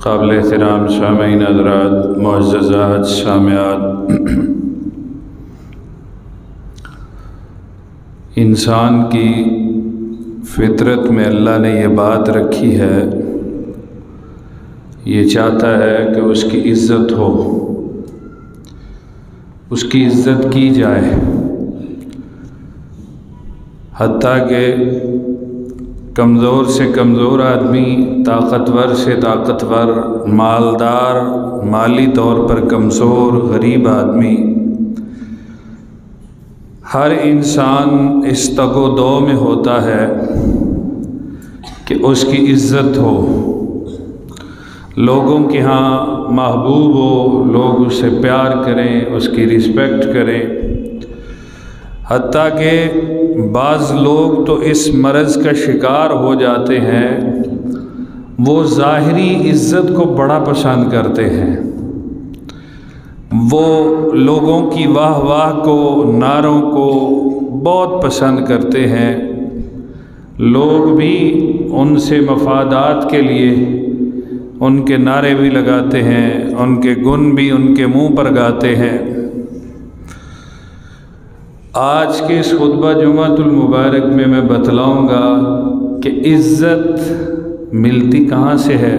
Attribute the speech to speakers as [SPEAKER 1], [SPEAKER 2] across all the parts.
[SPEAKER 1] قابل احترام سامعین حضرات، معززات سامعات، انسان کی فطرت میں اللہ نے یہ بات رکھی ہے، یہ چاہتا ہے کہ اس کی عزت ہو، اس کی عزت کی جائے، حتیٰ کہ کمزور سے کمزور آدمی، طاقتور سے طاقتور، مالدار، مالی طور پر کمزور، غریب آدمی، ہر انسان اس تگ و دو میں ہوتا ہے کہ اس کی عزت ہو، لوگوں کے ہاں محبوب ہو، لوگ اسے پیار کریں، اس کی رسپیکٹ کریں۔ حتیٰ کہ بعض لوگ تو اس مرض کا شکار ہو جاتے ہیں، وہ ظاہری عزت کو بڑا پسند کرتے ہیں، وہ لوگوں کی واہ واہ کو، نعروں کو بہت پسند کرتے ہیں، لوگ بھی ان سے مفادات کے لیے ان کے نعرے بھی لگاتے ہیں، ان کے گن بھی ان کے منہ پر گاتے ہیں۔ آج کے اس خطبہ جمعۃ المبارک میں بتلاؤں گا کہ عزت ملتی کہاں سے ہے،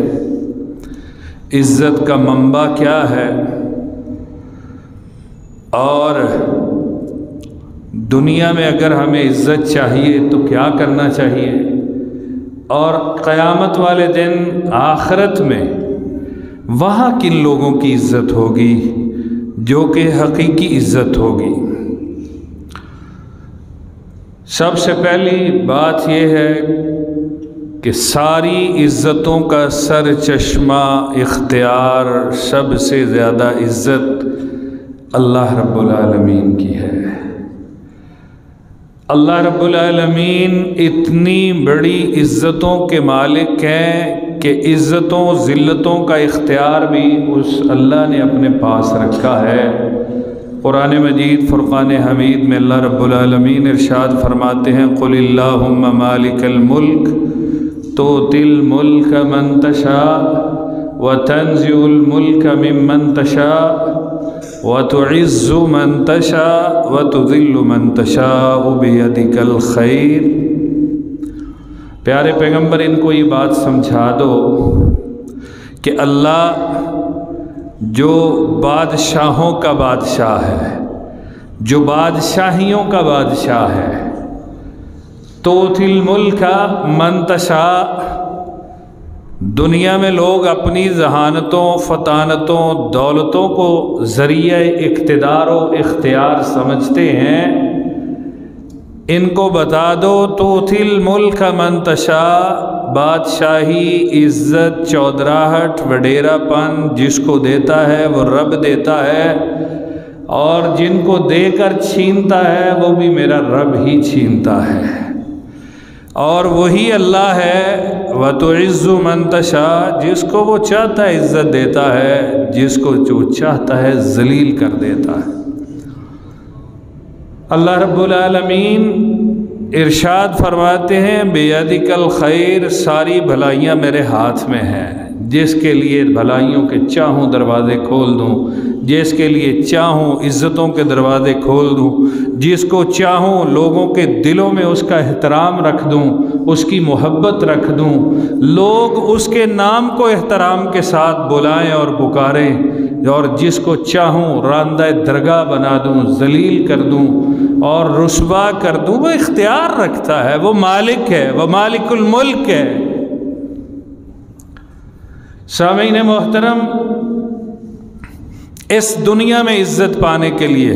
[SPEAKER 1] عزت کا منبع کیا ہے، اور دنیا میں اگر ہمیں عزت چاہیے تو کیا کرنا چاہیے، اور قیامت والے دن آخرت میں وہاں کن لوگوں کی عزت ہوگی جو کہ حقیقی عزت ہوگی۔ سب سے پہلی بات یہ ہے کہ ساری عزتوں کا سر چشمہ اختیار، سب سے زیادہ عزت اللہ رب العالمین کی ہے۔ اللہ رب العالمین اتنی بڑی عزتوں کے مالک ہیں کہ عزتوں ذلتوں کا اختیار بھی اس اللہ نے اپنے پاس رکھا ہے۔ قرآن مجید فرقان حمید میں اللہ رب العالمین ارشاد فرماتے ہیں، قل اللہم مالک الملک تؤتی الملک من تشاء وتنزع الملک ممن تشاء وتعز من تشاء وتذل من تشاء بیدک الخیر۔ پیارے پیغمبر، ان کو یہ بات سمجھا دو کہ اللہ جو بادشاہوں کا بادشاہ ہے، جو بادشاہیوں کا بادشاہ ہے، تؤتی الملک من تشاء، دنیا میں لوگ اپنی ذہانتوں، فطانتوں، دولتوں کو ذریعہ اقتدار و اختیار سمجھتے ہیں، ان کو بتا دو تؤتی الملک من تشاء، بادشاہی، عزت، چودراہٹ، وڈیرا پن جس کو دیتا ہے وہ رب دیتا ہے، اور جن کو دے کر چھینتا ہے وہ بھی میرا رب ہی چھینتا ہے، اور وہی اللہ ہے۔ وَتُعِزُّ مَن تَشَاء، جس کو وہ چاہتا ہے عزت دیتا ہے، جس کو جو چاہتا ہے ذلیل کر دیتا ہے۔ اللہ رب العالمین ارشاد فرماتے ہیں، بیدک الخیر، ساری بھلائیاں میرے ہاتھ میں ہیں، جس کے لیے بھلائیوں کے چاہوں دروازے کھول دوں، جس کے لیے چاہوں عزتوں کے دروازے کھول دوں، جس کو چاہوں لوگوں کے دلوں میں اس کا احترام رکھ دوں، اس کی محبت رکھ دوں، لوگ اس کے نام کو احترام کے ساتھ بلائیں اور پکاریں، اور جس کو چاہوں راندہ درگاہ بنا دوں، ذلیل کر دوں اور رسوا کر دوں۔ وہ اختیار رکھتا ہے، وہ مالک ہے، وہ مالک الملک ہے۔ سامعین محترم، اس دنیا میں عزت پانے کے لیے،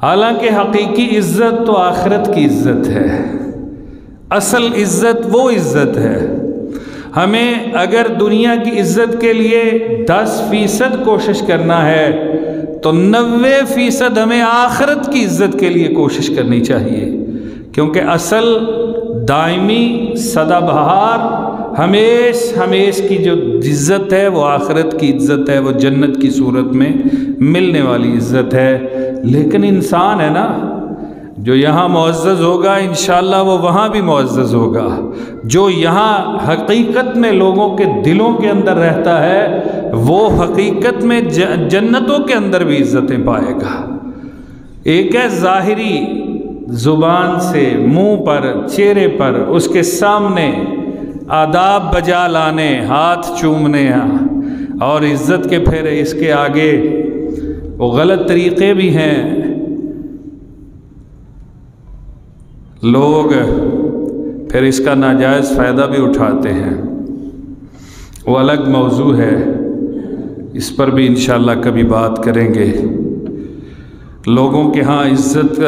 [SPEAKER 1] حالانکہ حقیقی عزت تو آخرت کی عزت ہے، اصل عزت وہ عزت ہے۔ ہمیں اگر دنیا کی عزت کے لیے 10% کوشش کرنا ہے تو 90% ہمیں آخرت کی عزت کے لیے کوشش کرنی چاہیے، کیونکہ اصل دائمی سدا بہار ہمیش کی جو عزت ہے وہ آخرت کی عزت ہے، وہ جنت کی صورت میں ملنے والی عزت ہے۔ لیکن انسان ہے نا، جو یہاں معزز ہوگا انشاءاللہ وہ وہاں بھی معزز ہوگا، جو یہاں حقیقت میں لوگوں کے دلوں کے اندر رہتا ہے وہ حقیقت میں جنتوں کے اندر بھی عزتیں پائے گا۔ ایک ہے ظاہری زبان سے، منہ پر، چہرے پر، اس کے سامنے آداب بجا لانے، ہاتھ چومنے، اور عزت کے پھر اس کے آگے وہ غلط طریقے بھی ہیں، لوگ پھر اس کا ناجائز فائدہ بھی اٹھاتے ہیں، وہ الگ موضوع ہے، اس پر بھی انشاءاللہ کبھی بات کریں گے۔ لوگوں کے ہاں عزت،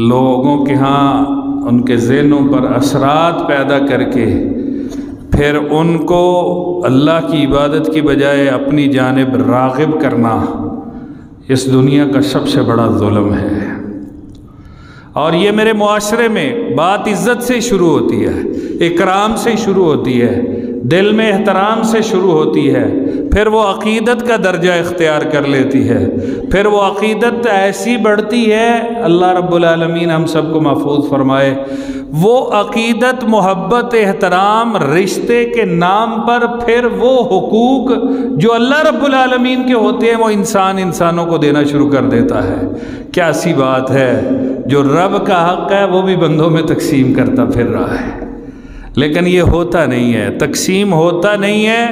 [SPEAKER 1] لوگوں کے ہاں ان کے ذہنوں پر اثرات پیدا کر کے پھر ان کو اللہ کی عبادت کی بجائے اپنی جانب راغب کرنا، اس دنیا کا سب سے بڑا ظلم ہے۔ اور یہ میرے معاشرے میں بات عزت سے شروع ہوتی ہے، اکرام سے شروع ہوتی ہے، دل میں احترام سے شروع ہوتی ہے، پھر وہ عقیدت کا درجہ اختیار کر لیتی ہے، پھر وہ عقیدت ایسی بڑھتی ہے، اللہ رب العالمین ہم سب کو محفوظ فرمائے، وہ عقیدت، محبت، احترام، رشتے کے نام پر پھر وہ حقوق جو اللہ رب العالمین کے ہوتے ہیں وہ انسانوں کو دینا شروع کر دیتا ہے۔ کیا سی بات ہے، جو رب کا حق ہے وہ بھی بندوں میں تقسیم کرتا پھر رہا ہے، لیکن یہ ہوتا نہیں ہے، تقسیم ہوتا نہیں ہے۔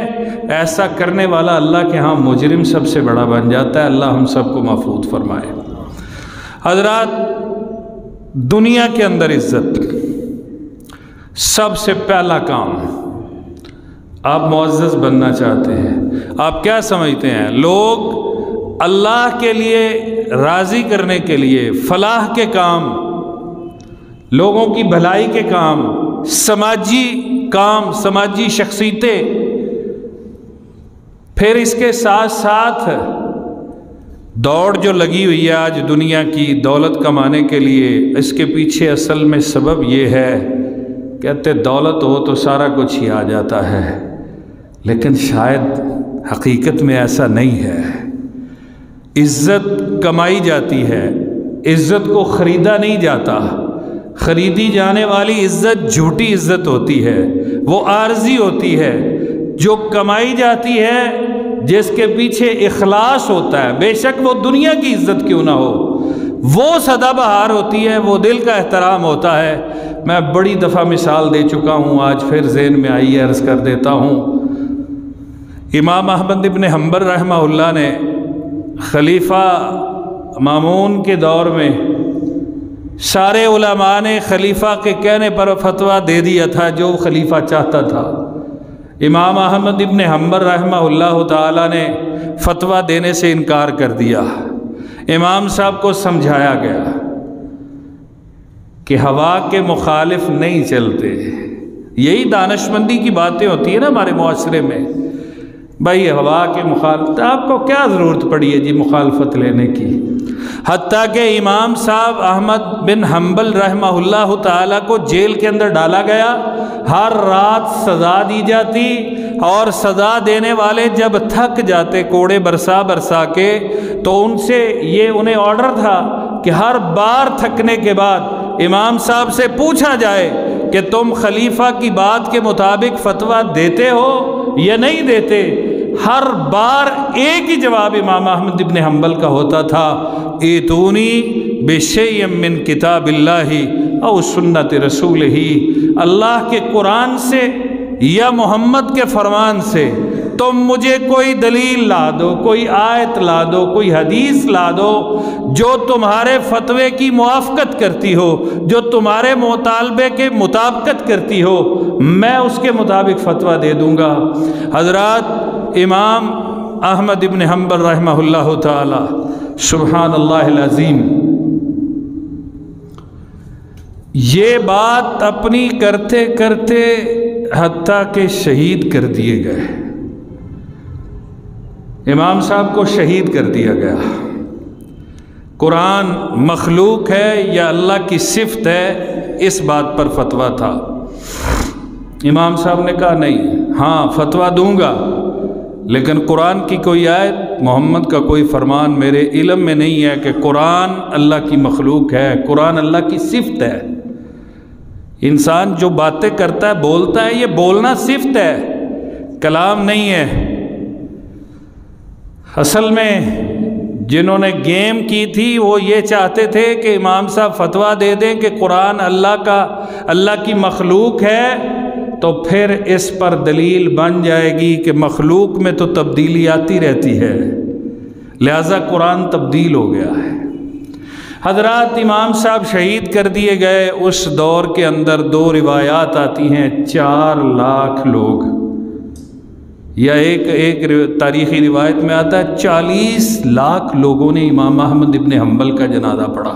[SPEAKER 1] ایسا کرنے والا اللہ کے ہاں مجرم سب سے بڑا بن جاتا ہے۔ اللہ ہم سب کو محفوظ فرمائے۔ حضرات، دنیا کے اندر عزت سب سے پہلا کام، آپ معزز بننا چاہتے ہیں، آپ کیا سمجھتے ہیں؟ لوگ اللہ کے لیے راضی کرنے کے لیے فلاح کے کام، لوگوں کی بھلائی کے کام، سماجی کام، سماجی شخصیتیں، پھر اس کے ساتھ ساتھ دوڑ جو لگی ہوئی ہے آج دنیا کی دولت کمانے کے لیے، اس کے پیچھے اصل میں سبب یہ ہے، کہتے دولت ہو تو سارا کچھ ہی آ جاتا ہے، لیکن شاید حقیقت میں ایسا نہیں ہے۔ عزت کمائی جاتی ہے، عزت کو خریدا نہیں جاتا، خریدی جانے والی عزت جھوٹی عزت ہوتی ہے، وہ عارضی ہوتی ہے۔ جو کمائی جاتی ہے، جس کے پیچھے اخلاص ہوتا ہے، بے شک وہ دنیا کی عزت کیوں نہ ہو، وہ سدا بہار ہوتی ہے، وہ دل کا احترام ہوتا ہے۔ میں بڑی دفعہ مثال دے چکا ہوں، آج پھر ذہن میں آئی ہے، عرض کر دیتا ہوں۔ امام احمد ابن حنبل رحمہ اللہ نے خلیفہ مامون کے دور میں سارے علماء نے خلیفہ کے کہنے پر فتویٰ دے دیا تھا جو خلیفہ چاہتا تھا۔ امام احمد ابن حنبل رحمہ اللہ تعالی نے فتویٰ دینے سے انکار کر دیا۔ امام صاحب کو سمجھایا گیا کہ ہوا کے مخالف نہیں چلتے۔ یہی دانشمندی کی باتیں ہوتی ہیں نا ہمارے معاشرے میں، بھائی ہوا کے مخالف، آپ کو کیا ضرورت پڑی ہے جی مخالفت لینے کی؟ حتیٰ کہ امام صاحب احمد بن حنبل رحمہ اللہ تعالیٰ کو جیل کے اندر ڈالا گیا، ہر رات سزا دی جاتی، اور سزا دینے والے جب تھک جاتے کوڑے برسا برسا کے، تو ان سے یہ انہیں آرڈر تھا کہ ہر بار تھکنے کے بعد امام صاحب سے پوچھا جائے کہ تم خلیفہ کی بات کے مطابق فتویٰ دیتے ہو یا نہیں دیتے۔ ہر بار ایک ہی جواب امام احمد بن حنبل کا ہوتا تھا، ایتونی بشیء من کتاب اللہ او سنت رسولہ، اللہ کے قرآن سے یا محمد کے فرمان سے تم مجھے کوئی دلیل لا دو، کوئی آیت لا دو، کوئی حدیث لا دو جو تمہارے فتوے کی موافقت کرتی ہو، جو تمہارے مطالبے کے مطابقت کرتی ہو، میں اس کے مطابق فتویٰ دے دوں گا۔ حضرات، امام احمد ابن حنبل رحمہ اللہ تعالی، سبحان اللہ العظیم، یہ بات اپنی کرتے کرتے حتیٰ کہ شہید کر دیے گئے۔ امام صاحب کو شہید کر دیا گیا۔ قرآن مخلوق ہے یا اللہ کی صفت ہے، اس بات پر فتویٰ تھا۔ امام صاحب نے کہا نہیں، ہاں فتویٰ دوں گا، لیکن قرآن کی کوئی آیت، محمد کا کوئی فرمان میرے علم میں نہیں ہے کہ قرآن اللہ کی مخلوق ہے۔ قرآن اللہ کی صفت ہے۔ انسان جو باتیں کرتا ہے، بولتا ہے، یہ بولنا صفت ہے، کلام نہیں ہے۔ اصل میں جنہوں نے گیم کی تھی وہ یہ چاہتے تھے کہ امام صاحب فتویٰ دے دیں کہ قرآن اللہ کی مخلوق ہے، تو پھر اس پر دلیل بن جائے گی کہ مخلوق میں تو تبدیلی آتی رہتی ہے، لہذا قرآن تبدیل ہو گیا ہے۔ حضرات امام صاحب شہید کر دیے گئے، اس دور کے اندر 2 روایات آتی ہیں، 4 لاکھ لوگ، یا ایک تاریخی روایت میں آتا ہے 40 لاکھ لوگوں نے امام احمد ابن حنبل کا جنازہ پڑھا،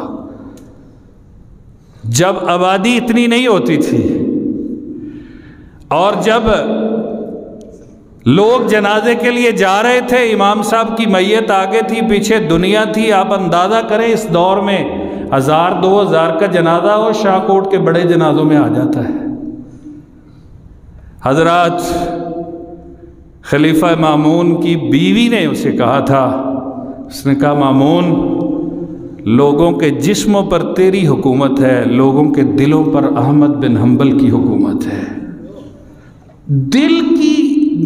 [SPEAKER 1] جب آبادی اتنی نہیں ہوتی تھی۔ اور جب لوگ جنازے کے لیے جا رہے تھے، امام صاحب کی میت آگے تھی، پیچھے دنیا تھی۔ آپ اندازہ کریں اس دور میں 1000-2000 کا جنازہ ہو، شاہ کوٹ کے بڑے جنازوں میں آ جاتا ہے۔ حضرات خلیفہ مامون کی بیوی نے اسے کہا تھا، اس نے کہا مامون، لوگوں کے جسموں پر تیری حکومت ہے، لوگوں کے دلوں پر احمد بن حنبل کی حکومت ہے۔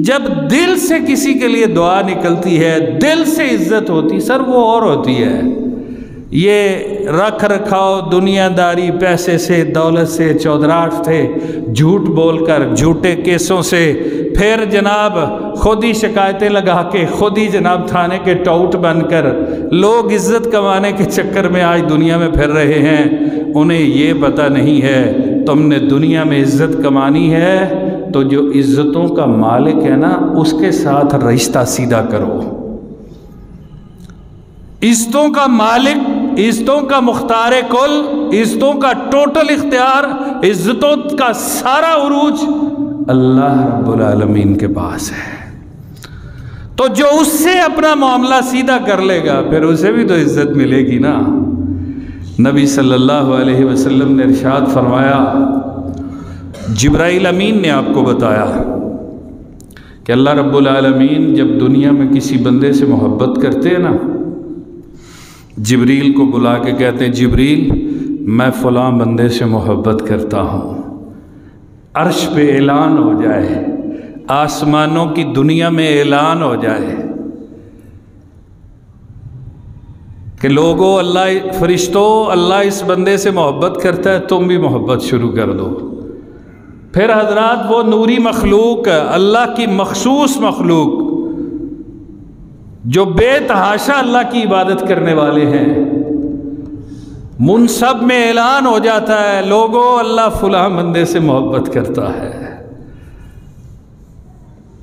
[SPEAKER 1] جب دل سے کسی کے لیے دعا نکلتی ہے، دل سے عزت ہوتی، سر وہ اور ہوتی ہے۔ یہ رکھ رکھاؤ، دنیا داری، پیسے سے، دولت سے، چودراہٹ سے، جھوٹ بول کر، جھوٹے کیسوں سے، پھر جناب خود ہی شکایتیں لگا کے، خود ہی جناب تھانے کے ٹاؤٹ بن کر لوگ عزت کمانے کے چکر میں آج دنیا میں پھر رہے ہیں۔ انہیں یہ پتہ نہیں ہے تم نے دنیا میں عزت کمانی ہے تو جو عزتوں کا مالک ہے نا، اس کے ساتھ رشتہ سیدھا کرو۔ عزتوں کا مالک، عزتوں کا مختار کل، عزتوں کا ٹوٹل اختیار، عزتوں کا سارا عروج اللہ رب العالمین کے پاس ہے۔ تو جو اس سے اپنا معاملہ سیدھا کر لے گا، پھر اسے بھی تو عزت ملے گی نا۔ نبی صلی اللہ علیہ وسلم نے ارشاد فرمایا، جبرائیل امین نے آپ کو بتایا کہ اللہ رب العالمین جب دنیا میں کسی بندے سے محبت کرتے ہیں نا، جبریل کو بلا کے کہتے ہیں جبریل میں فلاں بندے سے محبت کرتا ہوں، عرش پہ اعلان ہو جائے، آسمانوں کی دنیا میں اعلان ہو جائے کہ لوگوں، اللہ، فرشتوں، اللہ اس بندے سے محبت کرتا ہے، تم بھی محبت شروع کر دو۔ پھر حضرات وہ نوری مخلوق، اللہ کی مخصوص مخلوق جو بے تحاشا اللہ کی عبادت کرنے والے ہیں، منصب میں اعلان ہو جاتا ہے، لوگوں اللہ فلاں بندے سے محبت کرتا ہے۔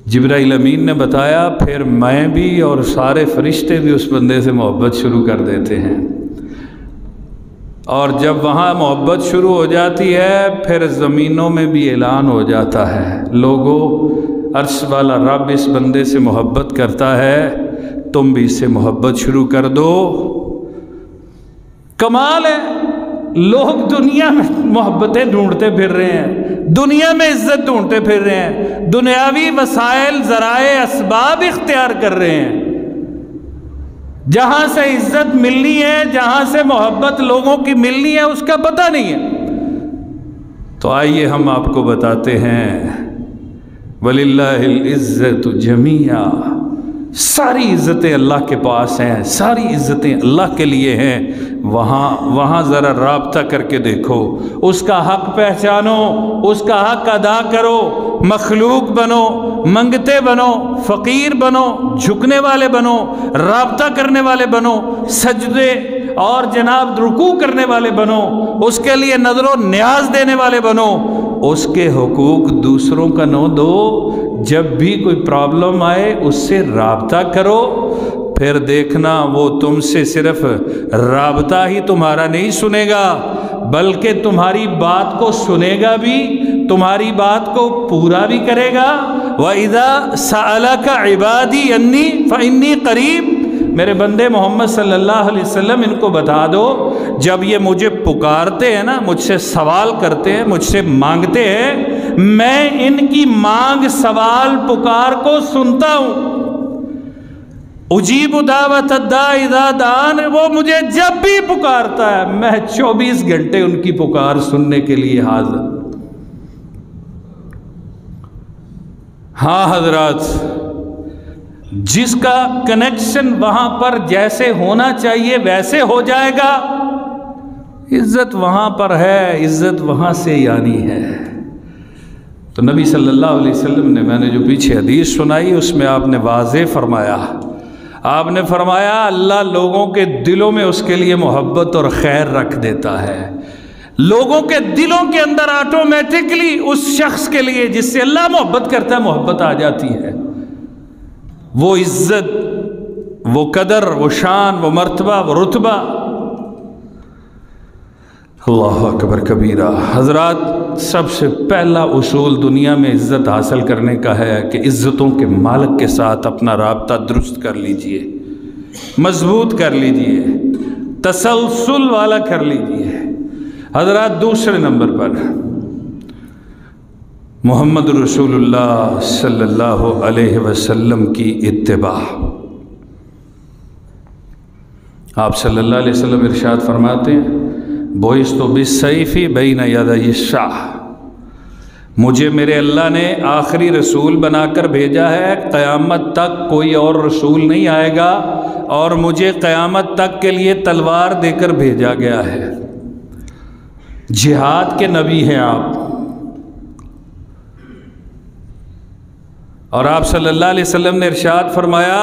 [SPEAKER 1] جبرائیل امین نے بتایا، پھر میں بھی اور سارے فرشتے بھی اس بندے سے محبت شروع کر دیتے ہیں، اور جب وہاں محبت شروع ہو جاتی ہے پھر زمینوں میں بھی اعلان ہو جاتا ہے، لوگوں عرش والا رب اس بندے سے محبت کرتا ہے، تم بھی اس سے محبت شروع کر دو۔ کمال ہے، لوگ دنیا میں محبتیں ڈھونڈتے پھر رہے ہیں، دنیا میں عزت ڈھونڈتے پھر رہے ہیں، دنیاوی وسائل، ذرائع، اسباب اختیار کر رہے ہیں۔ جہاں سے عزت ملنی ہے، جہاں سے محبت لوگوں کی ملنی ہے، اس کا پتہ نہیں ہے۔ تو آئیے ہم آپ کو بتاتے ہیں، وَلِلَّهِ الْعِزَّةُ جَمِيعًا، ساری عزتیں اللہ کے پاس ہیں، ساری عزتیں اللہ کے لیے ہیں۔ وہاں ذرا رابطہ کر کے دیکھو، اس کا حق پہچانو، اس کا حق ادا کرو، مخلوق بنو، منگتے بنو، فقیر بنو، جھکنے والے بنو، رابطہ کرنے والے بنو، سجدے اور جناب رکوع کرنے والے بنو، اس کے لیے نظر و نیاز دینے والے بنو، اس کے حقوق دوسروں کا نہ دو۔ جب بھی کوئی پرابلم آئے اس سے رابطہ کرو، پھر دیکھنا وہ تم سے صرف رابطہ ہی تمہارا نہیں سنے گا، بلکہ تمہاری بات کو سنے گا بھی، تمہاری بات کو پورا بھی کرے گا۔ وَإِذَا سَأَلَكَ عِبَادِي أَنِّي فَإِنِّي قَرِيبٌ، میرے بندے محمد صلی اللہ علیہ وسلم ان کو بتا دو، جب یہ مجھے پکارتے ہیں نا، مجھ سے سوال کرتے ہیں، مجھ سے مانگتے ہیں، میں ان کی مانگ، سوال، پکار کو سنتا ہوں۔ اجیب دعوت الداعی اذا دعان، وہ مجھے جب بھی پکارتا ہے میں 24 گھنٹے ان کی پکار سننے کے لیے حاضر۔ ہاں حضرات، جس کا کنیکشن وہاں پر جیسے ہونا چاہیے ویسے ہو جائے گا، عزت وہاں پر ہے، عزت وہاں سے یعنی ہے۔ تو نبی صلی اللہ علیہ وسلم نے، میں نے جو پیچھے حدیث سنائی اس میں آپ نے واضح فرمایا، آپ نے فرمایا اللہ لوگوں کے دلوں میں اس کے لیے محبت اور خیر رکھ دیتا ہے۔ لوگوں کے دلوں کے اندر آٹومیٹکلی اس شخص کے لیے جس سے اللہ محبت کرتا ہے محبت آ جاتی ہے۔ وہ عزت، وہ قدر، وہ شان، وہ مرتبہ، وہ رتبہ، اللہ اکبر کبیرہ۔ حضرات، سب سے پہلا اصول دنیا میں عزت حاصل کرنے کا ہے کہ عزتوں کے مالک کے ساتھ اپنا رابطہ درست کر لیجئے، مضبوط کر لیجئے، تسلسل والا کر لیجئے۔ حضرات، دوسرے نمبر پر محمد رسول اللہ صلی اللہ علیہ وسلم کی اتباع۔ آپ صلی اللہ علیہ وسلم ارشاد فرماتے ہیں بوئست بالسیف بین یدی الشاہ، مجھے میرے اللہ نے آخری رسول بنا کر بھیجا ہے، قیامت تک کوئی اور رسول نہیں آئے گا، اور مجھے قیامت تک کے لیے تلوار دے کر بھیجا گیا ہے۔ جہاد کے نبی ہیں آپ، اور آپ صلی اللہ علیہ وسلم نے ارشاد فرمایا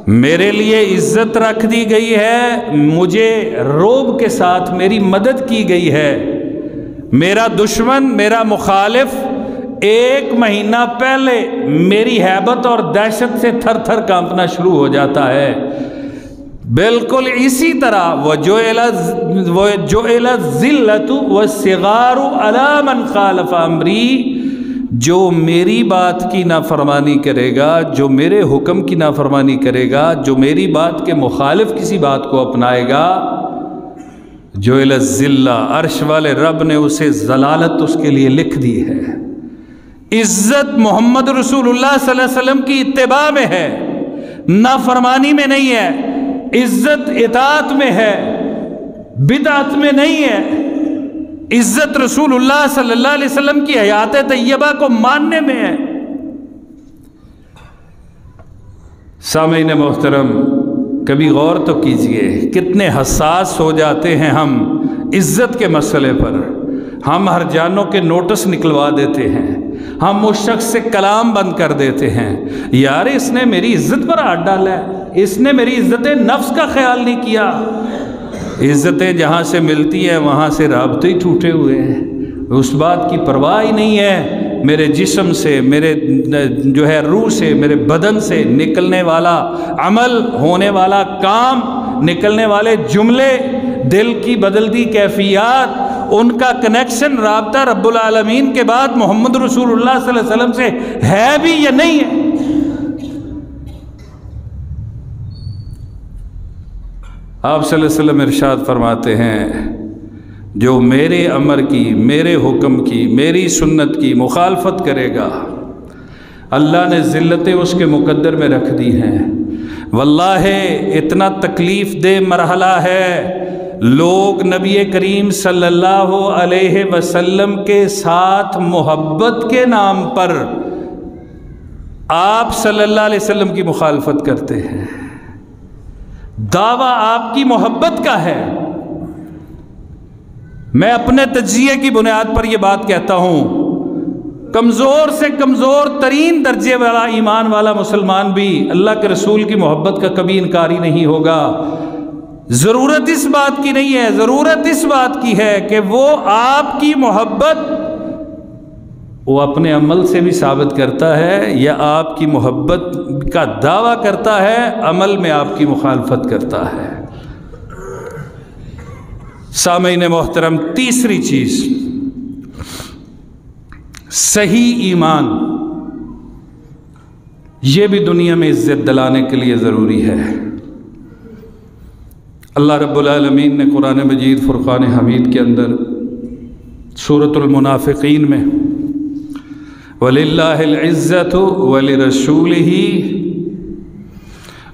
[SPEAKER 1] میرے لیے عزت رکھ دی گئی ہے، مجھے روب کے ساتھ میری مدد کی گئی ہے۔ میرا دشمن، میرا مخالف 1 مہینہ پہلے میری ہیبت اور دہشت سے تھر تھر کانپنا شروع ہو جاتا ہے۔ بالکل اسی طرح وَجُعِلَ الذِّلَّةُ وَالصِّغَارُ عَلَى مَنْ خَالَفَ أَمْرِي، جو میری بات کی نافرمانی کرے گا، جو میرے حکم کی نافرمانی کرے گا، جو میری بات کے مخالف کسی بات کو اپنائے گا، جُعِلَ الذِّلَّةُ، عرش والے رب نے اسے ضلالت اس کے لیے لکھ دی ہے۔ عزت محمد رسول اللہ صلی اللہ علیہ وسلم کی اتباع میں ہے، نافرمانی میں نہیں ہے۔ عزت اطاعت میں ہے، بدعت میں نہیں ہے۔ عزت رسول اللہ صلی اللہ علیہ وسلم کی حیات طیبہ کو ماننے میں ہے۔ سامعین محترم، کبھی غور تو کیجئے کتنے حساس ہو جاتے ہیں ہم عزت کے مسئلے پر۔ ہم ہر جانوں کے نوٹس نکلوا دیتے ہیں، ہم اس شخص سے کلام بند کر دیتے ہیں، یار اس نے میری عزت پر ہاتھ ڈالا ہے، اس نے میری عزت نفس کا خیال نہیں کیا۔ عزتیں جہاں سے ملتی ہیں وہاں سے رابطے ہی ٹوٹے ہوئے ہیں، اس بات کی پرواہ ہی نہیں ہے میرے جسم سے، میرے جو ہے روح سے، میرے بدن سے نکلنے والا عمل، ہونے والا کام، نکلنے والے جملے، دل کی بدلتی کیفیات، ان کا کنیکشن، رابطہ رب العالمین کے بعد محمد رسول اللہ صلی اللہ علیہ وسلم سے ہے بھی یا نہیں ہے۔ آپ صلی اللہ علیہ وسلم ارشاد فرماتے ہیں جو میرے امر کی، میرے حکم کی، میری سنت کی مخالفت کرے گا، اللہ نے ذلتیں اس کے مقدر میں رکھ دی ہیں۔ واللہ اتنا تکلیف دہ مرحلہ ہے، لوگ نبی کریم صلی اللہ علیہ وسلم کے ساتھ محبت کے نام پر آپ صلی اللہ علیہ وسلم کی مخالفت کرتے ہیں۔ دعویٰ آپ کی محبت کا ہے۔ میں اپنے تجزیے کی بنیاد پر یہ بات کہتا ہوں، کمزور سے کمزور ترین درجے والا ایمان والا مسلمان بھی اللہ کے رسول کی محبت کا کبھی انکاری نہیں ہوگا۔ ضرورت اس بات کی نہیں ہے، ضرورت اس بات کی ہے کہ وہ آپ کی محبت وہ اپنے عمل سے بھی ثابت کرتا ہے، یا آپ کی محبت کا دعویٰ کرتا ہے، عمل میں آپ کی مخالفت کرتا ہے۔ سامعین محترم، تیسری چیز، صحیح ایمان، یہ بھی دنیا میں عزت دلانے کے لیے ضروری ہے۔ اللہ رب العالمین نے قرآن مجید فرقان حمید کے اندر سورۃ المنافقین میں وَلِلَّهِ الْعِزَّةُ وَلِرَسُولِهِ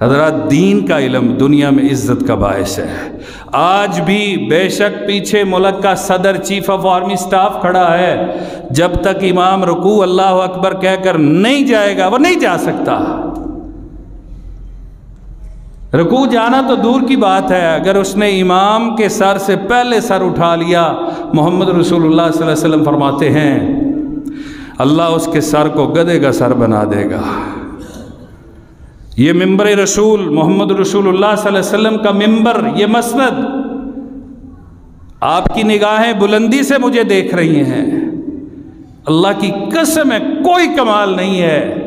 [SPEAKER 1] حضرات دین کا علم دنیا میں عزت کا باعث ہے۔ آج بھی بے شک پیچھے ملک کا صدر چیف آف آرمی سٹاف کھڑا ہے، جب تک امام رکوع اللہ اکبر کہہ کر نہیں جائے گا وہ نہیں جا سکتا۔ رکوع جانا تو دور کی بات ہے، اگر اس نے امام کے سر سے پہلے سر اٹھا لیا، محمد رسول اللہ صلی اللہ علیہ وسلم فرماتے ہیں اللہ اس کے سر کو گدھے کا سر بنا دے گا۔ یہ ممبر رسول محمد رسول اللہ صلی اللہ علیہ وسلم کا ممبر، یہ مسند، آپ کی نگاہیں بلندی سے مجھے دیکھ رہی ہیں، اللہ کی قسم ہے کوئی کمال نہیں ہے۔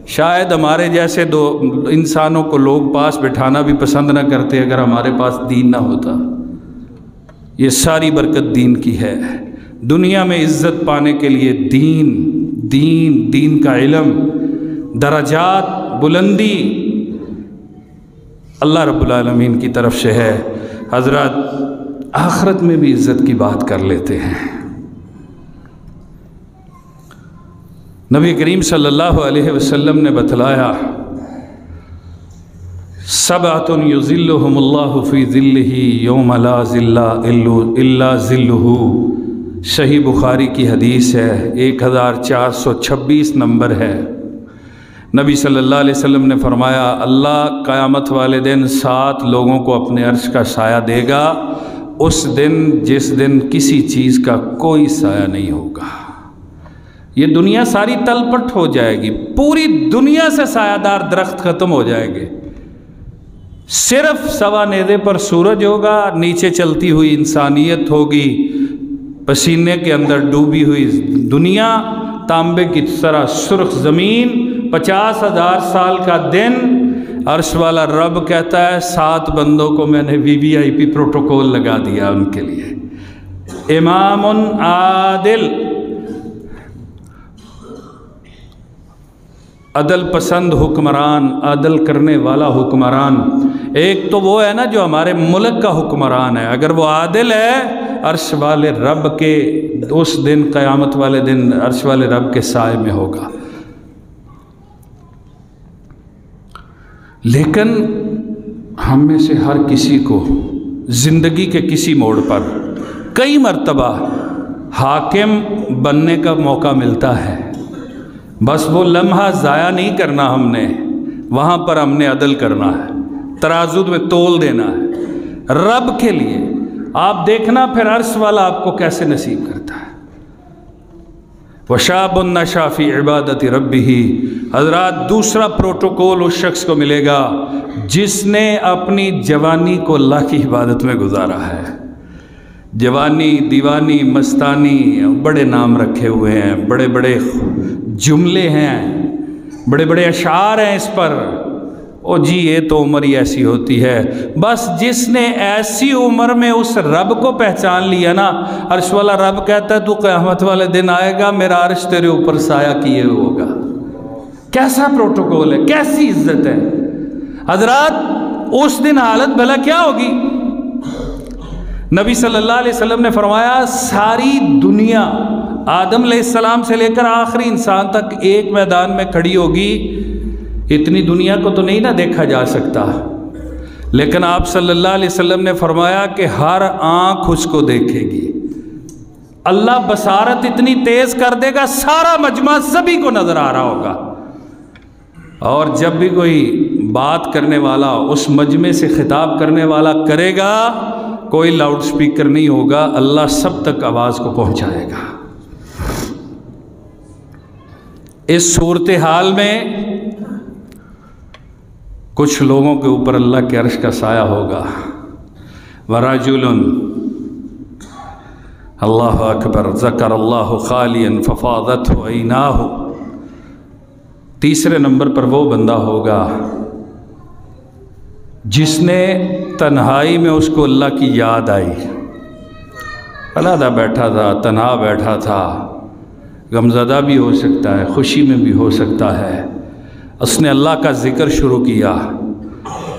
[SPEAKER 1] شاید ہمارے جیسے دو انسانوں کو لوگ پاس بٹھانا بھی پسند نہ کرتے اگر ہمارے پاس دین نہ ہوتا۔ یہ ساری برکت دین کی ہے۔ دنیا میں عزت پانے کے لیے دین کا علم، درجات، بلندی اللہ رب العالمین کی طرف سے ہے۔ حضرات آخرت میں بھی عزت کی بات کر لیتے ہیں۔ نبی کریم صلی اللہ علیہ وسلم نے بتلایا سبعۃ یظلھم اللہ فی ظلہ یوم لا ظل الا ظلہ، صحیح بخاری کی حدیث ہے، 1426 نمبر ہے۔ نبی صلی اللہ علیہ وسلم نے فرمایا اللہ قیامت والے دن 7 لوگوں کو اپنے عرش کا سایہ دے گا، اس دن جس دن کسی چیز کا کوئی سایہ نہیں ہوگا۔ یہ دنیا ساری تلپٹ ہو جائے گی، پوری دنیا سے سایہ دار درخت ختم ہو جائیں گے، صرف سوا نیزے پر سورج ہوگا، نیچے چلتی ہوئی انسانیت ہوگی، پسینے کے اندر ڈوبی ہوئی دنیا، تانبے کی طرح سرخ زمین، 50,000 سال کا دن۔ عرش والا رب کہتا ہے 7 بندوں کو میں نے VIP پروٹوکول لگا دیا ان کے لیے۔ امام عادل، عدل پسند حکمران، عدل کرنے والا حکمران۔ ایک تو وہ ہے نا جو ہمارے ملک کا حکمران ہے، اگر وہ عادل ہے عرش والے رب کے اس دن، قیامت والے دن عرش والے رب کے سائے میں ہوگا۔ لیکن ہم میں سے ہر کسی کو زندگی کے کسی موڑ پر کئی مرتبہ حاکم بننے کا موقع ملتا ہے، بس وہ لمحہ ضائع نہیں کرنا، ہم نے وہاں پر ہم نے عدل کرنا ہے، ترازو میں تول دینا ہے رب کے لیے۔ آپ دیکھنا پھر عرش والا آپ کو کیسے نصیب کرتا ہے۔ وَشَابٌ نَشَأَ فِي عِبَادَةِ رَبِّهِ، حضرات دوسرا پروٹوکول اس شخص کو ملے گا جس نے اپنی جوانی کو اللہ کی عبادت میں گزارا ہے۔ جوانی، دیوانی، مستانی، بڑے نام رکھے ہوئے ہیں، بڑے بڑے جملے ہیں، بڑے بڑے اشعار ہیں اس پر۔ او جی یہ تو عمر ہی ایسی ہوتی ہے۔ بس جس نے ایسی عمر میں اس رب کو پہچان لیا نا، عرش والا رب کہتا ہے تو قیامت والے دن آئے گا، میرا عرش تیرے اوپر سایہ کیے ہوگا۔ کیسا پروٹوکول ہے، کیسی عزت ہے حضرات۔ اس دن حالت بھلا کیا ہوگی؟ نبی صلی اللہ علیہ وسلم نے فرمایا ساری دنیا آدم علیہ السلام سے لے کر آخری انسان تک ایک میدان میں کھڑی ہوگی۔ اتنی دنیا کو تو نہیں نہ دیکھا جا سکتا، لیکن آپ صلی اللہ علیہ وسلم نے فرمایا کہ ہر آنکھ اس کو دیکھے گی۔ اللہ بصارت اتنی تیز کر دے گا، سارا مجمع سبھی کو نظر آ رہا ہوگا، اور جب بھی کوئی بات کرنے والا اس مجمع سے خطاب کرنے والا کرے گا، کوئی لاؤڈ سپیکر نہیں ہوگا، اللہ سب تک آواز کو پہنچائے گا۔ اس صورتحال میں کچھ لوگوں کے اوپر اللہ کے عرش کا سایہ ہوگا۔ وَرَجُلٌ، اللہ اکبر، ذکر اللہ خالیا ففاضتہ عیناہ، تیسرے نمبر پر وہ بندہ ہوگا جس نے تنہائی میں اس کو اللہ کی یاد آئی، علیحدہ بیٹھا تھا، تنہا بیٹھا تھا، غمزدہ بھی ہو سکتا ہے، خوشی میں بھی ہو سکتا ہے، اس نے اللہ کا ذکر شروع کیا،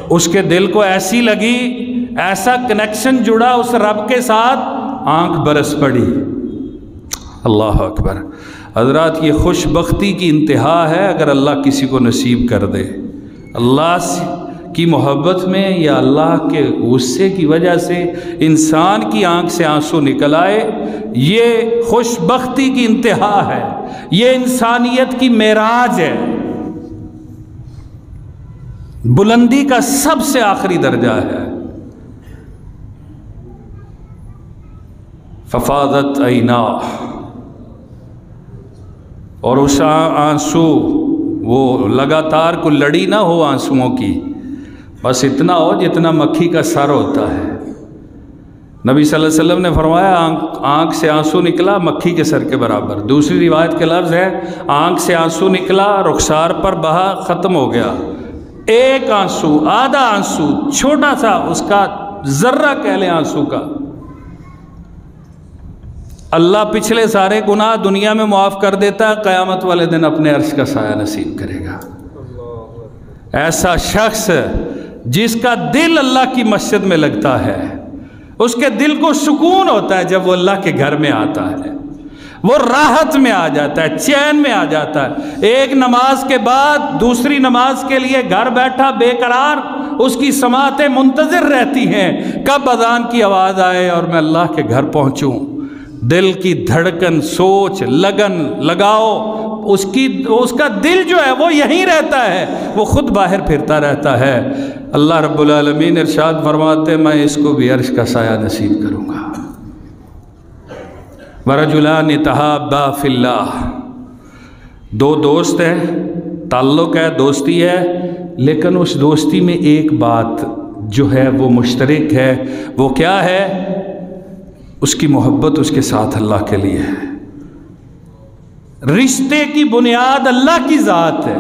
[SPEAKER 1] اس کے دل کو ایسی لگی، ایسا کنیکشن جڑا اس رب کے ساتھ، آنکھ برس پڑی۔ اللہ اکبر۔ حضرات یہ خوش بختی کی انتہا ہے اگر اللہ کسی کو نصیب کر دے۔ اللہ کی محبت میں یا اللہ کے غصے کی وجہ سے انسان کی آنکھ سے آنسو نکل آئے، یہ خوش بختی کی انتہا ہے، یہ انسانیت کی معراج ہے، بلندی کا سب سے آخری درجہ ہے۔ ففاضت عیناہ، اور اس آنسو وہ لگاتار کو لڑی نہ ہو آنسوؤں کی، بس اتنا ہو جتنا مکھی کا سر ہوتا ہے۔ نبی صلی اللہ علیہ وسلم نے فرمایا آنکھ سے آنسو نکلا مکھی کے سر کے برابر۔ دوسری روایت کے لفظ ہے آنکھ سے آنسو نکلا رخسار پر بہا ختم ہو گیا۔ ایک آنسو، آدھا آنسو، چھوٹا سا اس کا ذرہ کہہ لیں آنسو کا، اللہ پچھلے سارے گناہ دنیا میں معاف کر دیتا ہے، قیامت والے دن اپنے عرش کا سایہ نصیب کرے گا۔ ایسا شخص جس کا دل اللہ کی مسجد میں لگتا ہے، اس کے دل کو سکون ہوتا ہے جب وہ اللہ کے گھر میں آتا ہے، وہ راحت میں آ جاتا ہے، چین میں آ جاتا ہے۔ ایک نماز کے بعد دوسری نماز کے لیے گھر بیٹھا بے قرار، اس کی سماعتیں منتظر رہتی ہیں کب اذان کی آواز آئے اور میں اللہ کے گھر پہنچوں۔ دل کی دھڑکن، سوچ، لگن لگاؤ، اس کا دل جو ہے وہ یہیں رہتا ہے، وہ خود باہر پھرتا رہتا ہے۔ اللہ رب العالمین ارشاد فرماتے میں اس کو بھی عرش کا سایہ نصیب کروں گا۔ وَرَجُلَانِ تَحَابَّا فِي اللَّهِ، دو دوست ہیں، تعلق ہے، دوستی ہے، لیکن اس دوستی میں ایک بات جو ہے وہ مشترک ہے، وہ کیا ہے؟ اس کی محبت اس کے ساتھ اللہ کے لیے ہے۔ رشتے کی بنیاد اللہ کی ذات ہے،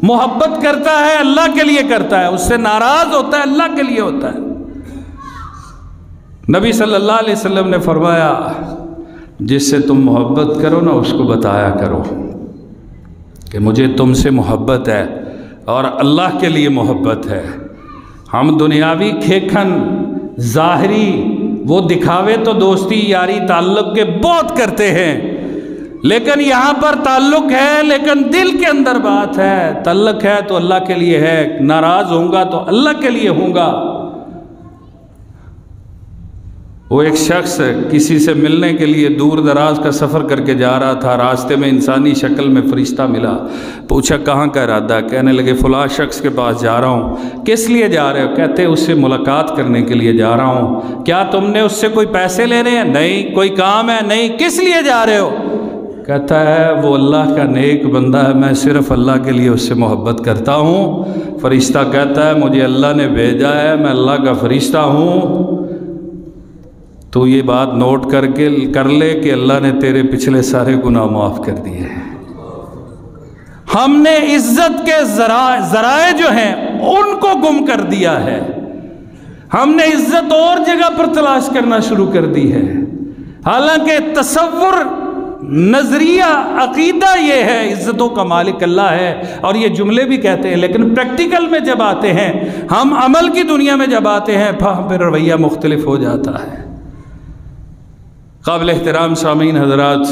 [SPEAKER 1] محبت کرتا ہے اللہ کے لیے کرتا ہے، اس سے ناراض ہوتا ہے اللہ کے لیے ہوتا ہے۔ نبی صلی اللہ علیہ وسلم نے فرمایا جس سے تم محبت کرو نا اس کو بتایا کرو کہ مجھے تم سے محبت ہے اور اللہ کے لیے محبت ہے۔ ہم دنیاوی کھیکھن، ظاہری وہ دکھاوے تو دوستی یاری تعلق کے بہت کرتے ہیں، لیکن یہاں پر تعلق ہے لیکن دل کے اندر بات ہے، تعلق ہے تو اللہ کے لیے ہے، ناراض ہوں گا تو اللہ کے لیے ہوں گا۔ وہ ایک شخص کسی سے ملنے کے لیے دور دراز کا سفر کر کے جا رہا تھا، راستے میں انسانی شکل میں فرشتہ ملا، پوچھا کہاں کا ارادہ؟ کہنے لگے فلاں شخص کے پاس جا رہا ہوں۔ کس لیے جا رہے ہو؟ کہتے اس سے ملاقات کرنے کے لیے جا رہا ہوں۔ کیا تم نے اس سے کوئی پیسے لینے ہیں؟ نہیں۔ کوئی کام ہے؟ نہیں۔ کس لیے جا رہے ہو؟ کہتا ہے وہ اللہ کا نیک بندہ ہے، میں صرف اللہ کے لیے اس سے محبت کرتا ہوں۔ فرشتہ کہتا ہے مجھے اللہ نے بھیجا ہے، میں اللہ کا فرشتہ ہوں، تو یہ بات نوٹ کر لے کہ اللہ نے تیرے پچھلے سارے گناہ معاف کر دیے ہیں۔ ہم نے عزت کے ذرائع جو ہیں ان کو گم کر دیا ہے، ہم نے عزت اور جگہ پر تلاش کرنا شروع کر دی ہے، حالانکہ تصور، نظریہ، عقیدہ یہ ہے عزتوں کا مالک اللہ ہے، اور یہ جملے بھی کہتے ہیں، لیکن پریکٹیکل میں جب آتے ہیں، ہم عمل کی دنیا میں جب آتے ہیں پھر رویہ مختلف ہو جاتا ہے۔ قابل احترام سامعین حضرات،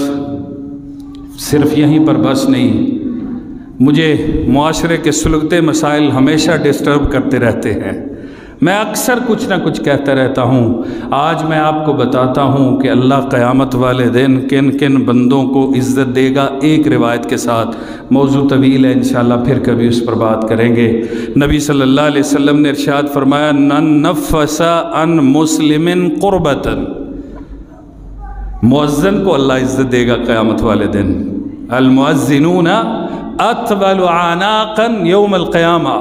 [SPEAKER 1] صرف یہیں پر بس نہیں، مجھے معاشرے کے سلگتے مسائل ہمیشہ ڈسٹرب کرتے رہتے ہیں، میں اکثر کچھ نہ کچھ کہتا رہتا ہوں۔ آج میں آپ کو بتاتا ہوں کہ اللہ قیامت والے دن کن کن بندوں کو عزت دے گا، ایک روایت کے ساتھ۔ موضوع طویل ہے، انشاءاللہ پھر کبھی اس پر بات کریں گے۔ نبی صلی اللہ علیہ وسلم نے ارشاد فرمایا نَن نَفَّسَ عَن مُسْلِمٍ قُرْبَةً، مؤذن کو اللہ عزت دے گا قیامت والے دن۔ المؤذنون اطول اعناقا یوم القیامہ،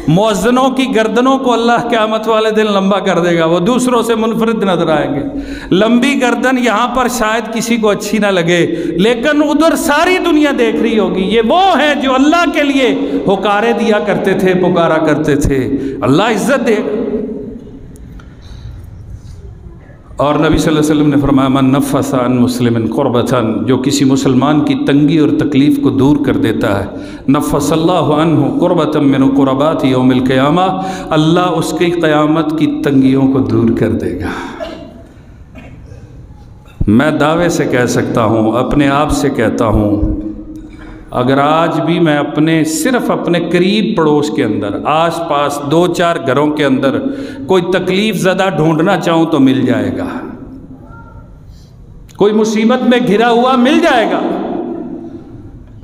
[SPEAKER 1] مؤذنوں کی گردنوں کو اللہ قیامت والے دن لمبا کر دے گا، وہ دوسروں سے منفرد نظر آئیں گے۔ لمبی گردن یہاں پر شاید کسی کو اچھی نہ لگے، لیکن ادھر ساری دنیا دیکھ رہی ہوگی۔ یہ وہ ہیں جو اللہ کے لیے حکارے دیا کرتے تھے، پکارا کرتے تھے، اللہ عزت دے گا۔ اور نبی صلی اللہ علیہ وسلم نے فرمایا من نفس عن مسلم قربۃ، جو کسی مسلمان کی تنگی اور تکلیف کو دور کر دیتا ہے، نفس اللہ عنہ قربۃ من قربات یوم القیامہ، اللہ اس کی قیامت کی تنگیوں کو دور کر دے گا۔ میں دعوے سے کہہ سکتا ہوں، اپنے آپ سے کہتا ہوں اگر آج بھی میں صرف اپنے قریب پڑوس کے اندر، آس پاس 2-4 گھروں کے اندر کوئی تکلیف زدہ ڈھونڈنا چاہوں تو مل جائے گا، کوئی مصیبت میں گھرا ہوا مل جائے گا۔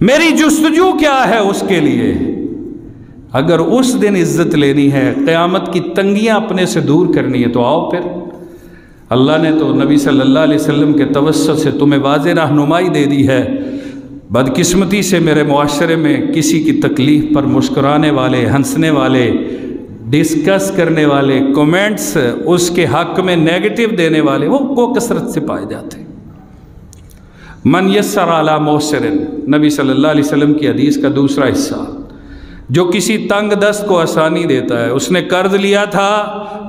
[SPEAKER 1] میری جستجو کیا ہے اس کے لیے؟ اگر اس دن عزت لینی ہے، قیامت کی تنگیاں اپنے سے دور کرنی ہے، تو آؤ پھر۔ اللہ نے تو نبی صلی اللہ علیہ وسلم کے توسط سے تمہیں واضح رہنمائی دے دی ہے۔ بدقسمتی سے میرے معاشرے میں کسی کی تکلیف پر مسکرانے والے، ہنسنے والے، ڈسکس کرنے والے، کومنٹس اس کے حق میں نیگیٹو دینے والے وہ کثرت سے پائے جاتے ہیں۔ من یسر علی موسر، نبی صلی اللہ علیہ وسلم کی حدیث کا دوسرا حصہ، جو کسی تنگ دست کو آسانی دیتا ہے۔ اس نے قرض لیا تھا،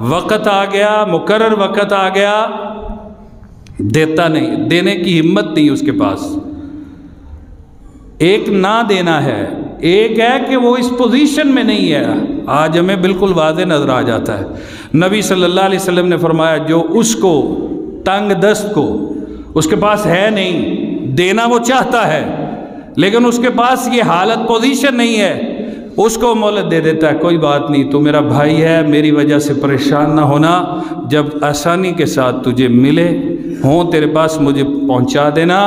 [SPEAKER 1] وقت آ گیا، مقرر وقت آ گیا، دیتا نہیں، دینے کی ہمت نہیں اس کے پاس۔ ایک نہ دینا ہے، ایک ہے کہ وہ اس پوزیشن میں نہیں ہے۔ آج ہمیں بالکل واضح نظر آ جاتا ہے۔ نبی صلی اللہ علیہ وسلم نے فرمایا جو اس کو تنگ دست کو، اس کے پاس ہے نہیں، دینا وہ چاہتا ہے لیکن اس کے پاس یہ حالت پوزیشن نہیں ہے، اس کو مہلت دے دیتا ہے، کوئی بات نہیں، تو میرا بھائی ہے، میری وجہ سے پریشان نہ ہونا، جب آسانی کے ساتھ تجھے ملے ہوں تیرے پاس مجھے پہنچا دینا۔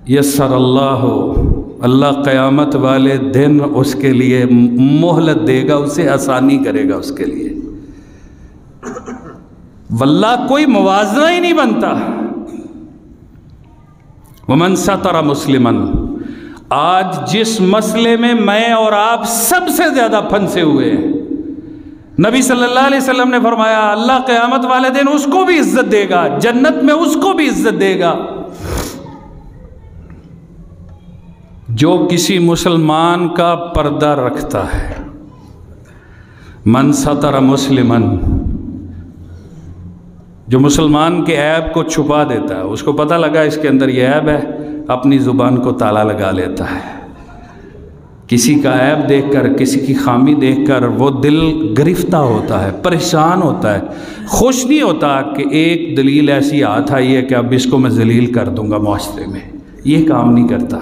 [SPEAKER 1] یسر اللہ قیامت والے دن اس کے لیے مہلت دے گا، اسے آسانی کرے گا اس کے لیے۔ واللہ کوئی موازنہ ہی نہیں بنتا۔ ومن ستر مسلمن، آج جس مسئلے میں میں اور آپ سب سے زیادہ پھنسے ہوئے ہیں، نبی صلی اللہ علیہ وسلم نے فرمایا اللہ قیامت والے دن اس کو بھی عزت دے گا، جنت میں اس کو بھی عزت دے گا جو کسی مسلمان کا پردہ رکھتا ہے۔ من ستر مسلمن، جو مسلمان کے عیب کو چھپا دیتا ہے، اس کو پتہ لگا اس کے اندر یہ عیب ہے، اپنی زبان کو تالا لگا لیتا ہے۔ کسی کا عیب دیکھ کر، کسی کی خامی دیکھ کر وہ دل گرفتہ ہوتا ہے، پریشان ہوتا ہے، خوش نہیں ہوتا کہ ایک دلیل ایسی ہاتھ آئی ہے کہ اب اس کو میں ذلیل کر دوں گا معاشرے میں، یہ کام نہیں کرتا۔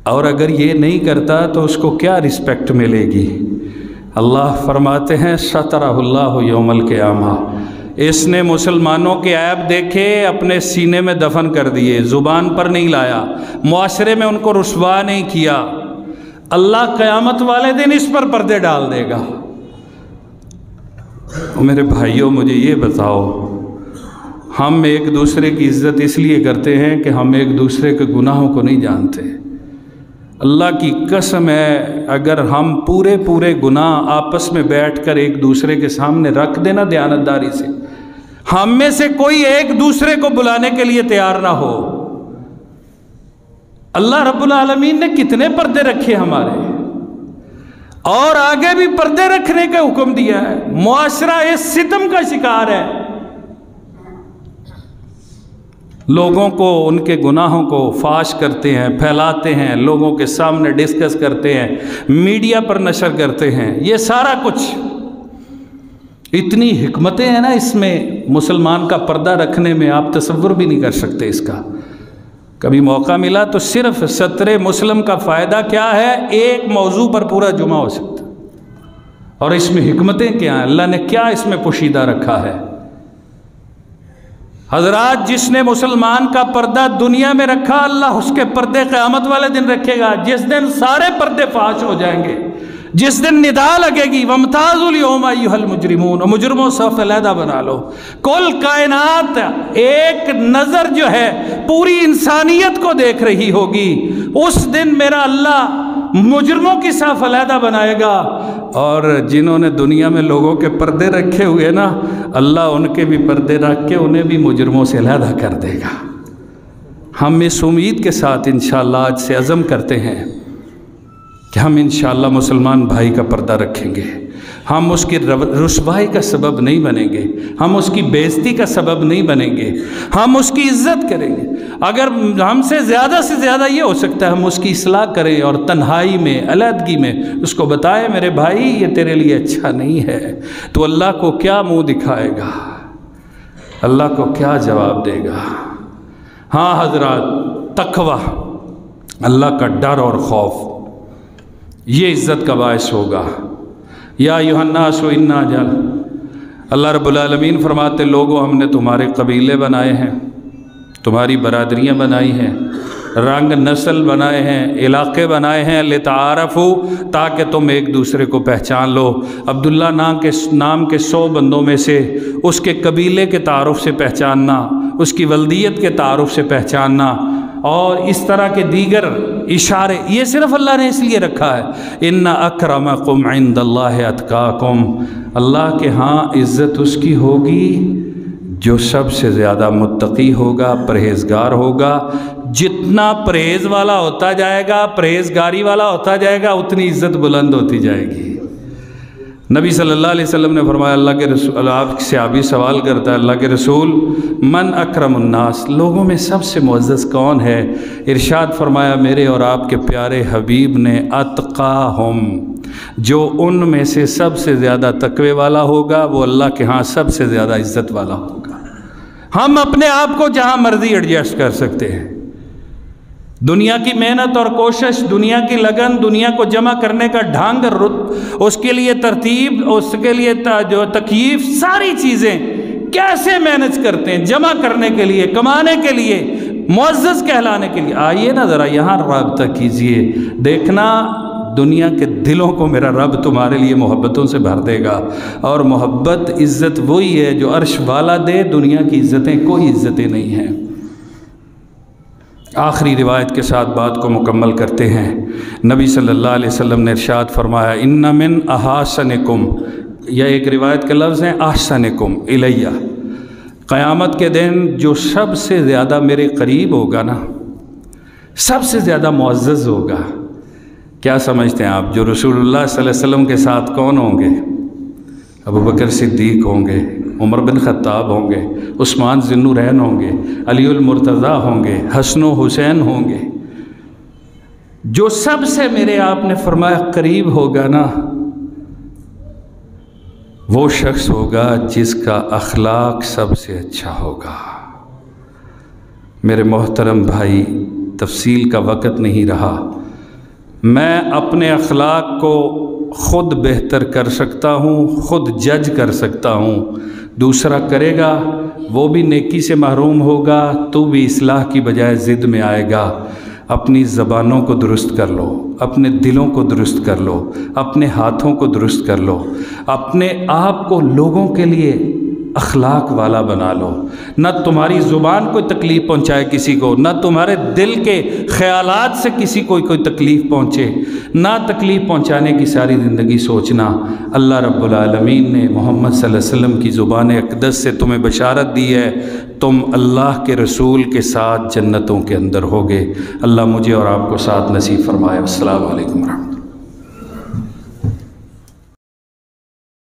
[SPEAKER 1] اور اگر یہ نہیں کرتا تو اس کو کیا رسپیکٹ ملے گی؟ اللہ فرماتے ہیں سترہ اللہ یوم القیامہ، اس نے مسلمانوں کے عیب دیکھے، اپنے سینے میں دفن کر دیے، زبان پر نہیں لایا، معاشرے میں ان کو رسوا نہیں کیا، اللہ قیامت والے دن اس پر پردے ڈال دے گا۔ میرے بھائیوں مجھے یہ بتاؤ، ہم ایک دوسرے کی عزت اس لیے کرتے ہیں کہ ہم ایک دوسرے کے گناہوں کو نہیں جانتے۔ اللہ کی قسم ہے اگر ہم پورے گناہ آپس میں بیٹھ کر ایک دوسرے کے سامنے رکھ دینا دیانتداری سے، ہم میں سے کوئی ایک دوسرے کو بلانے کے لیے تیار نہ ہو، اللہ رب العالمین نے کتنے پردے رکھے ہمارے، اور آگے بھی پردے رکھنے کا حکم دیا ہے۔ معاشرہ اس ستم کا شکار ہے، لوگوں کو ان کے گناہوں کو فاش کرتے ہیں، پھیلاتے ہیں، لوگوں کے سامنے ڈسکس کرتے ہیں، میڈیا پر نشر کرتے ہیں، یہ سارا کچھ اتنی حکمتیں ہیں نا اس میں، مسلمان کا پردہ رکھنے میں آپ تصور بھی نہیں کر سکتے اس کا۔ کبھی موقع ملا تو صرف ستر مسلم کا فائدہ کیا ہے، ایک موضوع پر پورا جمعہ ہو سکتا، اور اس میں حکمتیں کیا ہیں، اللہ نے کیا اس میں پوشیدہ رکھا ہے۔ حضرات جس نے مسلمان کا پردہ دنیا میں رکھا، اللہ اس کے پردے قیامت والے دن رکھے گا، جس دن سارے پردے فاش ہو جائیں گے، جس دن ندا لگے گی وَامْتَازُوا الْيَوْمَ أَيُّهَا الْمُجْرِمُونَ، اور مجرموں صف علیحدہ بنا لو۔ کل کائنات ایک نظر جو ہے پوری انسانیت کو دیکھ رہی ہوگی، اس دن میرا اللہ مجرموں کی صف علیحدہ بنائے گا، اور جنہوں نے دنیا میں لوگوں کے پردے رکھے ہوئے نا، اللہ ان کے بھی پردے رکھ کے انہیں بھی مجرموں سے علیحدہ کر دے گا۔ ہم اس امید کے ساتھ انشاءاللہ آج سے عزم کرتے ہیں کہ ہم انشاءاللہ مسلمان بھائی کا پردہ رکھیں گے، ہم اس کی رسوائی کا سبب نہیں بنیں گے، ہم اس کی بےزتی کا سبب نہیں بنیں گے، ہم اس کی عزت کریں گے۔ اگر ہم سے زیادہ یہ ہو سکتا ہے ہم اس کی اصلاح کریں، اور تنہائی میں، علیحدگی میں اس کو بتائیں میرے بھائی یہ تیرے لیے اچھا نہیں ہے، تو اللہ کو کیا منہ دکھائے گا، اللہ کو کیا جواب دے گا۔ ہاں حضرات، تقوی اللہ کا ڈر اور خوف یہ عزت کا باعث ہوگا۔ یا ایھا الناس انا جعل، اللہ رب العالمین فرماتے لوگوں ہم نے تمہارے قبیلے بنائے ہیں، تمہاری برادریاں بنائی ہیں، رنگ نسل بنائے ہیں، علاقے بنائے ہیں، لتعارفوا، تاکہ تم ایک دوسرے کو پہچان لو۔ عبداللہ نام کے 100 بندوں میں سے اس کے قبیلے کے تعارف سے پہچاننا، اس کی ولدیت کے تعارف سے پہچاننا، اور اس طرح کے دیگر اشارے، یہ صرف اللہ نے اس لیے رکھا ہے۔ ان اکرمکم عند اللہ اتقاکم، اللہ کے ہاں عزت اس کی ہوگی جو سب سے زیادہ متقی ہوگا، پرہیزگار ہوگا۔ جتنا پرہیز والا ہوتا جائے گا، پرہیزگاری والا ہوتا جائے گا، اتنی عزت بلند ہوتی جائے گی۔ نبی صلی اللہ علیہ وسلم نے فرمایا، اللہ کے رسول، آپ صحابی سوال کرتا ہے، اللہ کے رسول من اکرم الناس، لوگوں میں سب سے معزز کون ہے؟ ارشاد فرمایا میرے اور آپ کے پیارے حبیب نے، اتقاہم، جو ان میں سے سب سے زیادہ تقوی والا ہوگا وہ اللہ کے ہاں سب سے زیادہ عزت والا ہوگا۔ ہم اپنے آپ کو جہاں مرضی ایڈجسٹ کر سکتے ہیں، دنیا کی محنت اور کوشش، دنیا کی لگن، دنیا کو جمع کرنے کا ڈھنگ، اس کے لیے ترتیب، اس کے لیے جو تکییف، ساری چیزیں کیسے مینج کرتے ہیں جمع کرنے کے لیے، کمانے کے لیے، معزز کہلانے کے لیے۔ آئیے نا ذرا یہاں رابطہ کیجئے، دیکھنا دنیا کے دلوں کو میرا رب تمہارے لیے محبتوں سے بھر دے گا۔ اور محبت، عزت وہی ہے جو عرش والا دے، دنیا کی عزتیں کوئی عزتیں نہیں ہیں۔ آخری روایت کے ساتھ بات کو مکمل کرتے ہیں۔ نبی صلی اللہ علیہ وسلم نے ارشاد فرمایا، ان من احاسنکم، یا ایک روایت کے لفظ ہیں احسنکم الیہ، قیامت کے دن جو سب سے زیادہ میرے قریب ہوگا نا، سب سے زیادہ معزز ہوگا، کیا سمجھتے ہیں آپ؟ جو رسول اللہ صلی اللہ علیہ وسلم کے ساتھ کون ہوں گے؟ ابو بکر صدیق ہوں گے، عمر بن خطاب ہوں گے، عثمان ذی النورین ہوں گے، علی المرتضیٰ ہوں گے، حسن و حسین ہوں گے۔ جو سب سے میرے آپ نے فرمایا قریب ہوگا نا، وہ شخص ہوگا جس کا اخلاق سب سے اچھا ہوگا۔ میرے محترم بھائی، تفصیل کا وقت نہیں رہا، میں اپنے اخلاق کو خود بہتر کر سکتا ہوں، خود جج کر سکتا ہوں، دوسرا کرے گا وہ بھی نیکی سے محروم ہوگا، تو بھی اصلاح کی بجائے ضد میں آئے گا۔ اپنی زبانوں کو درست کر لو، اپنے دلوں کو درست کر لو، اپنے ہاتھوں کو درست کر لو، اپنے آپ کو لوگوں کے لیے اخلاق والا بنا لو۔ نہ تمہاری زبان کوئی تکلیف پہنچائے کسی کو، نہ تمہارے دل کے خیالات سے کسی کو کوئی تکلیف پہنچے، نہ تکلیف پہنچانے کی ساری زندگی سوچنا۔ اللہ رب العالمین نے محمد صلی اللہ علیہ وسلم کی زبان اقدس سے تمہیں بشارت دی ہے، تم اللہ کے رسول کے ساتھ جنتوں کے اندر ہوگے۔ اللہ مجھے اور آپ کو ساتھ نصیب فرمائے۔ السلام علیکم ورحمۃ اللہ۔